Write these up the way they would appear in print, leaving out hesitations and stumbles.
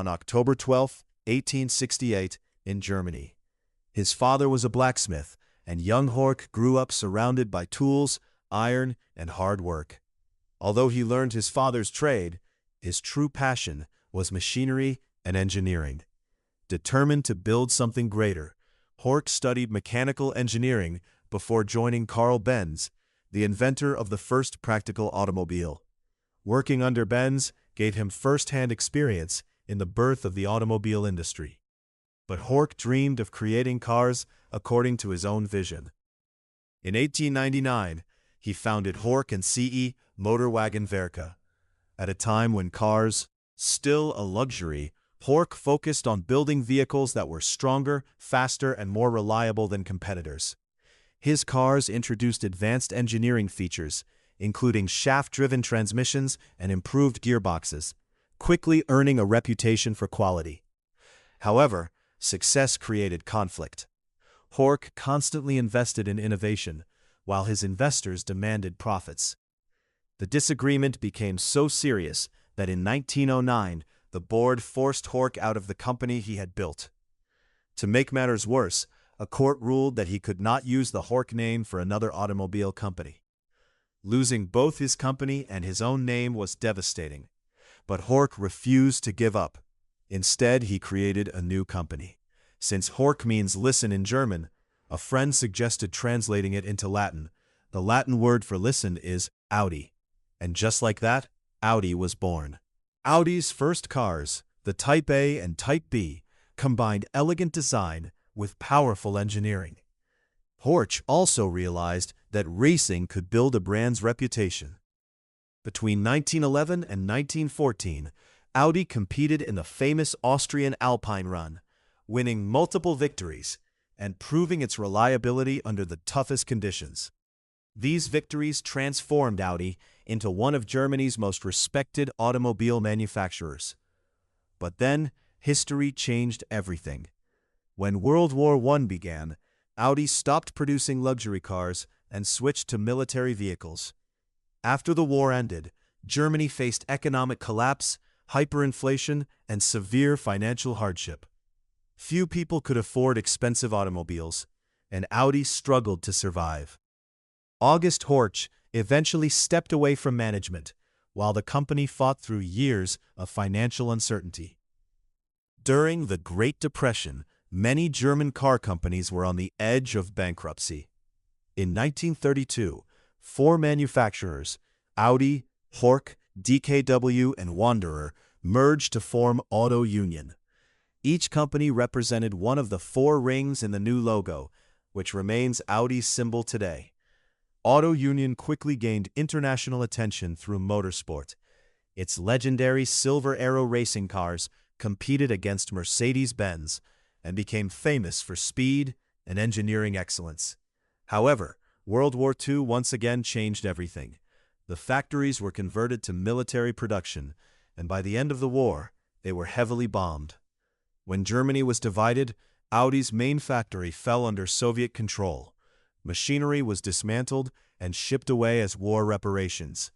on October 12, 1868, in Germany. His father was a blacksmith, and young Horch grew up surrounded by tools, iron, and hard work. Although he learned his father's trade, his true passion was machinery and engineering. Determined to build something greater, Horch studied mechanical engineering before joining Carl Benz, the inventor of the first practical automobile. Working under Benz gave him first-hand experience in the birth of the automobile industry. But Horch dreamed of creating cars according to his own vision. In 1899, he founded Horch and CE Motorwagen Werke. At a time when cars, still a luxury, Horch focused on building vehicles that were stronger, faster, and more reliable than competitors. His cars introduced advanced engineering features, including shaft-driven transmissions and improved gearboxes, quickly earning a reputation for quality. However, success created conflict. Horch constantly invested in innovation, while his investors demanded profits. The disagreement became so serious that in 1909, the board forced Horch out of the company he had built. To make matters worse, a court ruled that he could not use the Horch name for another automobile company. Losing both his company and his own name was devastating, but Horch refused to give up. Instead, he created a new company. Since Horch means listen in German, a friend suggested translating it into Latin. The Latin word for listen is Audi. And just like that, Audi was born. Audi's first cars, the Type A and Type B, combined elegant design with powerful engineering. Horch also realized that racing could build a brand's reputation. Between 1911 and 1914, Audi competed in the famous Austrian Alpine Run, winning multiple victories and proving its reliability under the toughest conditions. These victories transformed Audi into one of Germany's most respected automobile manufacturers. But then, history changed everything. When World War I began, Audi stopped producing luxury cars and switched to military vehicles. After the war ended, Germany faced economic collapse, hyperinflation, and severe financial hardship. Few people could afford expensive automobiles, and Audi struggled to survive. August Horch eventually stepped away from management, while the company fought through years of financial uncertainty. During the Great Depression, many German car companies were on the edge of bankruptcy. In 1932, four manufacturers, Audi, Horch, DKW, and Wanderer, merged to form Auto Union. Each company represented one of the four rings in the new logo, which remains Audi's symbol today. Auto Union quickly gained international attention through Motorsport. Its legendary Silver Arrow racing cars competed against Mercedes-Benz and became famous for speed and engineering excellence. However, World War II once again changed everything. The factories were converted to military production, and by the end of the war, they were heavily bombed. When Germany was divided, Audi's main factory fell under Soviet control. Machinery was dismantled and shipped away as war reparations.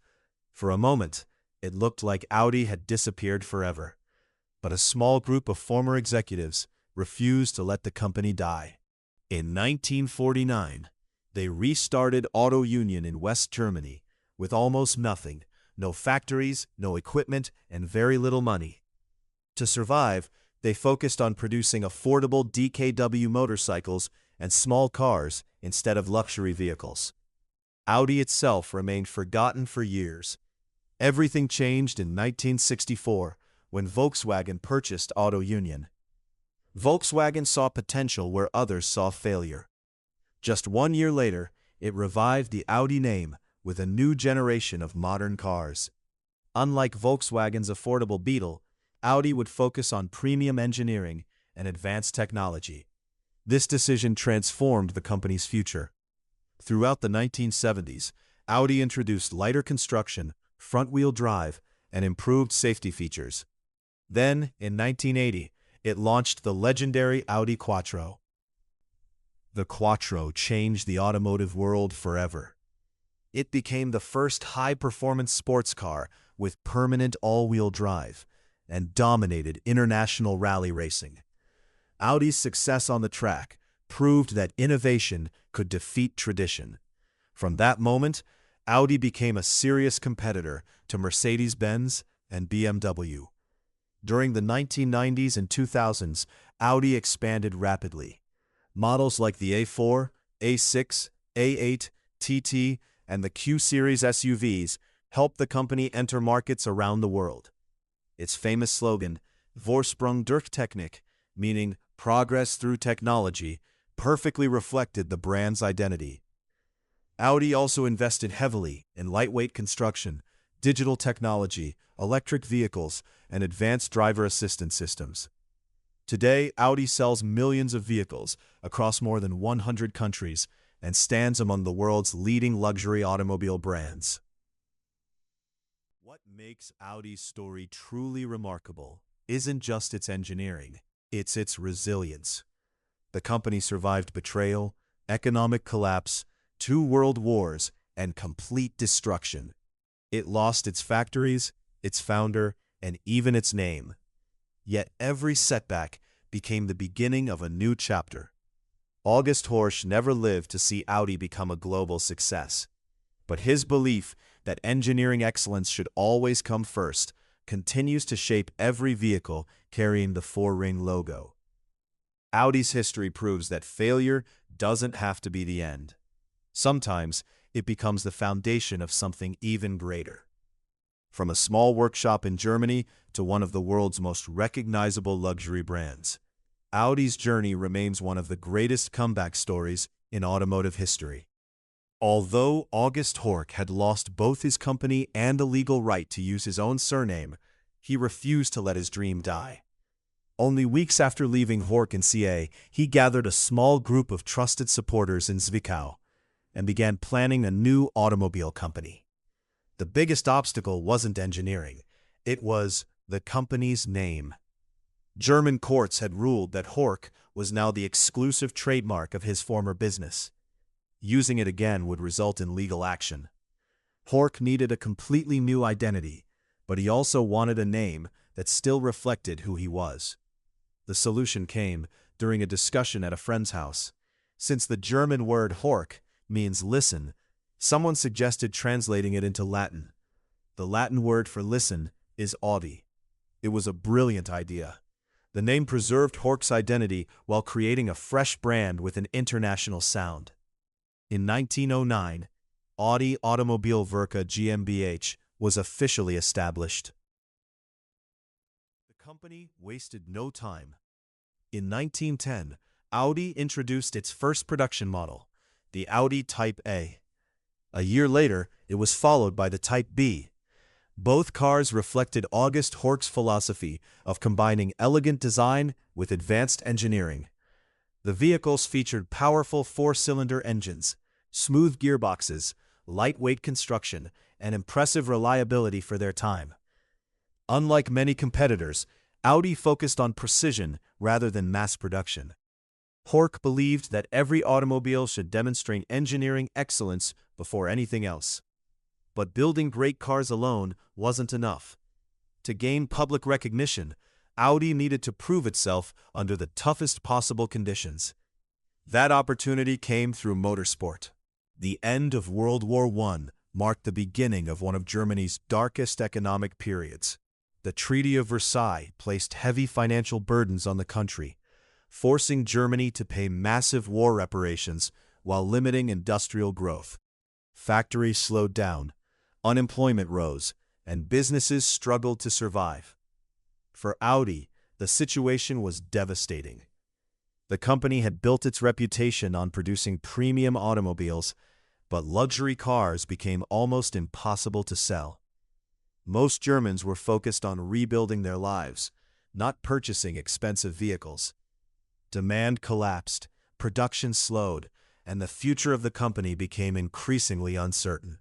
For a moment, it looked like Audi had disappeared forever. But a small group of former executives refused to let the company die. In 1949, they restarted Auto Union in West Germany with almost nothing, no factories, no equipment, and very little money. To survive, they focused on producing affordable DKW motorcycles and small cars instead of luxury vehicles. Audi itself remained forgotten for years. Everything changed in 1964 when Volkswagen purchased Auto Union. Volkswagen saw potential where others saw failure. Just 1 year later, it revived the Audi name with a new generation of modern cars. Unlike Volkswagen's affordable Beetle, Audi would focus on premium engineering and advanced technology. This decision transformed the company's future. Throughout the 1970s, Audi introduced lighter construction, front-wheel drive, and improved safety features. Then, in 1980, it launched the legendary Audi Quattro. The Quattro changed the automotive world forever. It became the first high-performance sports car with permanent all-wheel drive, and dominated international rally racing. Audi's success on the track proved that innovation could defeat tradition. From that moment, Audi became a serious competitor to Mercedes-Benz and BMW. During the 1990s and 2000s, Audi expanded rapidly. Models like the A4, A6, A8, TT, and the Q-Series SUVs helped the company enter markets around the world. Its famous slogan, Vorsprung durch Technik, meaning progress through technology, perfectly reflected the brand's identity. Audi also invested heavily in lightweight construction, digital technology, electric vehicles, and advanced driver assistance systems. Today, Audi sells millions of vehicles across more than 100 countries and stands among the world's leading luxury automobile brands. What makes Audi's story truly remarkable isn't just its engineering, it's its resilience. The company survived betrayal, economic collapse, 2 world wars, and complete destruction. It lost its factories, its founder, and even its name. Yet every setback became the beginning of a new chapter. August Horch never lived to see Audi become a global success. But his belief that engineering excellence should always come first continues to shape every vehicle carrying the 4-ring logo. Audi's history proves that failure doesn't have to be the end. Sometimes it becomes the foundation of something even greater. From a small workshop in Germany to one of the world's most recognizable luxury brands, Audi's journey remains one of the greatest comeback stories in automotive history. Although August Horch had lost both his company and the legal right to use his own surname, he refused to let his dream die. Only weeks after leaving Horch in CA, he gathered a small group of trusted supporters in Zwickau and began planning a new automobile company. The biggest obstacle wasn't engineering, it was the company's name. German courts had ruled that Horch was now the exclusive trademark of his former business. Using it again would result in legal action. Horch needed a completely new identity, but he also wanted a name that still reflected who he was. The solution came during a discussion at a friend's house. Since the German word Horch means listen, someone suggested translating it into Latin. The Latin word for listen is Audi. It was a brilliant idea. The name preserved Horch's identity while creating a fresh brand with an international sound. In 1909, Audi Automobilwerke GmbH was officially established. The company wasted no time. In 1910, Audi introduced its first production model, the Audi Type A. A year later, it was followed by the Type B. Both cars reflected August Horch's philosophy of combining elegant design with advanced engineering. The vehicles featured powerful 4-cylinder engines, smooth gearboxes, lightweight construction, and impressive reliability for their time. Unlike many competitors, Audi focused on precision rather than mass production. Horch believed that every automobile should demonstrate engineering excellence before anything else. But building great cars alone wasn't enough. To gain public recognition, Audi needed to prove itself under the toughest possible conditions. That opportunity came through motorsport. The end of World War I marked the beginning of one of Germany's darkest economic periods. The Treaty of Versailles placed heavy financial burdens on the country, forcing Germany to pay massive war reparations while limiting industrial growth. Factories slowed down, unemployment rose, and businesses struggled to survive. For Audi, the situation was devastating. The company had built its reputation on producing premium automobiles, but luxury cars became almost impossible to sell. Most Germans were focused on rebuilding their lives, not purchasing expensive vehicles. Demand collapsed, production slowed, and the future of the company became increasingly uncertain.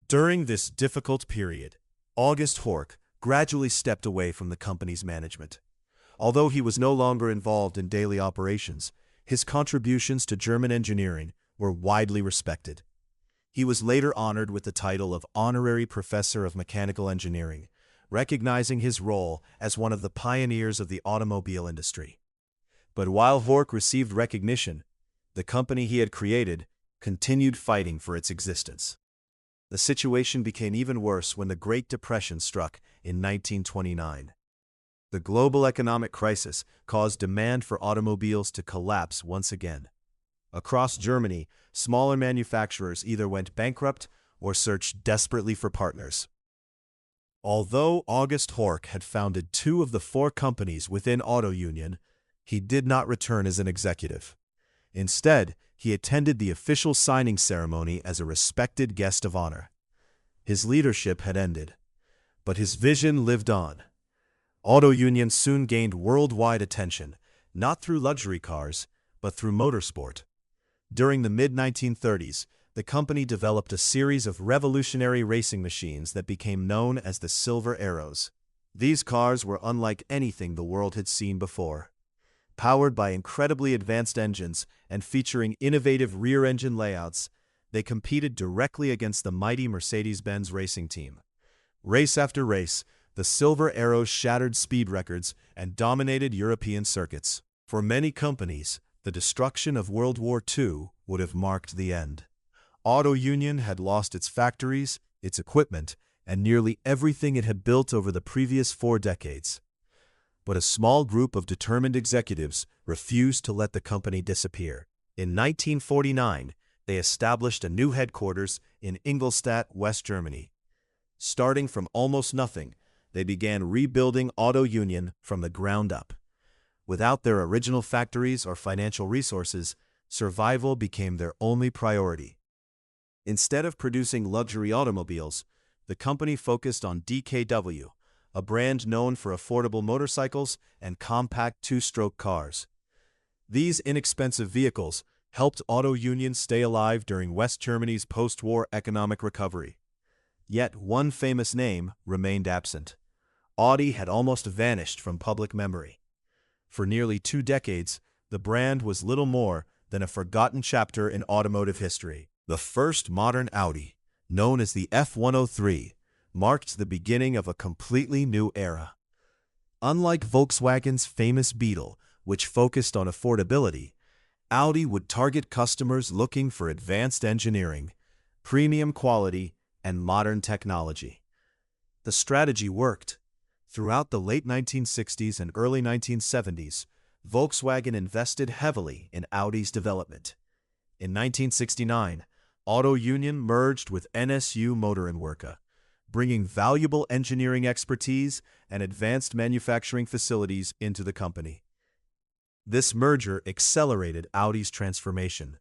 During this difficult period, August Horch gradually stepped away from the company's management. Although he was no longer involved in daily operations, his contributions to German engineering were widely respected. He was later honored with the title of Honorary Professor of Mechanical Engineering, recognizing his role as one of the pioneers of the automobile industry. But while Horch received recognition, the company he had created continued fighting for its existence. The situation became even worse when the Great Depression struck in 1929. The global economic crisis caused demand for automobiles to collapse once again. Across Germany, smaller manufacturers either went bankrupt or searched desperately for partners. Although August Horch had founded 2 of the 4 companies within Auto Union, he did not return as an executive. Instead, he attended the official signing ceremony as a respected guest of honor. His leadership had ended, but his vision lived on. Auto Union soon gained worldwide attention, not through luxury cars, but through motorsport. During the mid-1930s, the company developed a series of revolutionary racing machines that became known as the Silver Arrows. These cars were unlike anything the world had seen before. Powered by incredibly advanced engines and featuring innovative rear-engine layouts, they competed directly against the mighty Mercedes-Benz racing team. Race after race, the Silver Arrows shattered speed records and dominated European circuits. For many companies, the destruction of World War II would have marked the end. Auto Union had lost its factories, its equipment, and nearly everything it had built over the previous 4 decades. But a small group of determined executives refused to let the company disappear. In 1949, they established a new headquarters in Ingolstadt, West Germany. Starting from almost nothing, they began rebuilding Auto Union from the ground up. Without their original factories or financial resources, survival became their only priority. Instead of producing luxury automobiles, the company focused on DKW, a brand known for affordable motorcycles and compact 2-stroke cars. These inexpensive vehicles helped Auto Union stay alive during West Germany's post-war economic recovery. Yet one famous name remained absent. Audi had almost vanished from public memory. For nearly 2 decades, the brand was little more than a forgotten chapter in automotive history. The first modern Audi, known as the F103, marked the beginning of a completely new era. Unlike Volkswagen's famous Beetle, which focused on affordability, Audi would target customers looking for advanced engineering, premium quality, and modern technology. The strategy worked. Throughout the late 1960s and early 1970s, Volkswagen invested heavily in Audi's development. In 1969, Auto Union merged with NSU Motorenwerke, bringing valuable engineering expertise and advanced manufacturing facilities into the company. This merger accelerated Audi's transformation.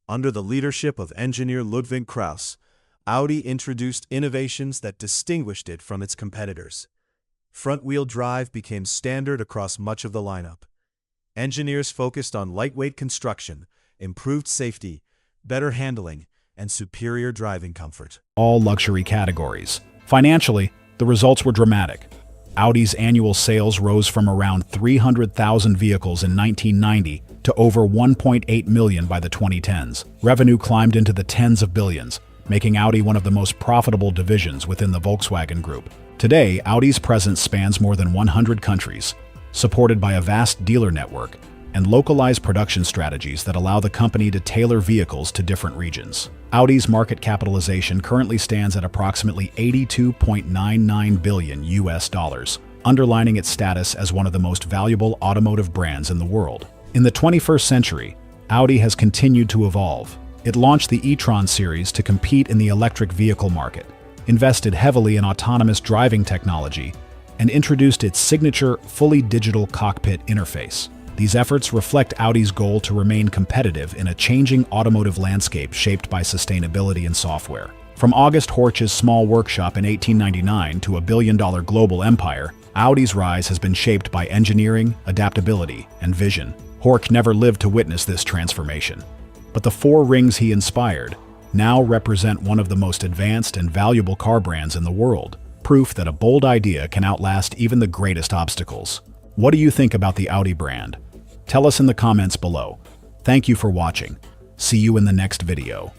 Under the leadership of engineer Ludwig Krauss, Audi introduced innovations that distinguished it from its competitors. Front-wheel drive became standard across much of the lineup. Engineers focused on lightweight construction, improved safety, better handling, and superior driving comfort. All luxury categories. Financially, the results were dramatic. Audi's annual sales rose from around 300,000 vehicles in 1990 to over 1.8 million by the 2010s. Revenue climbed into the tens of billions, making Audi one of the most profitable divisions within the Volkswagen Group. Today, Audi's presence spans more than 100 countries, supported by a vast dealer network and localized production strategies that allow the company to tailor vehicles to different regions. Audi's market capitalization currently stands at approximately $82.99 billion, underlining its status as one of the most valuable automotive brands in the world. In the 21st century, Audi has continued to evolve. It launched the e-tron series to compete in the electric vehicle market, invested heavily in autonomous driving technology, and introduced its signature fully digital cockpit interface. These efforts reflect Audi's goal to remain competitive in a changing automotive landscape shaped by sustainability and software. From August Horch's small workshop in 1899 to a billion-dollar global empire, Audi's rise has been shaped by engineering, adaptability, and vision. Horch never lived to witness this transformation. But the 4 rings he inspired now represent one of the most advanced and valuable car brands in the world, proof that a bold idea can outlast even the greatest obstacles. What do you think about the Audi brand? Tell us in the comments below. Thank you for watching. See you in the next video.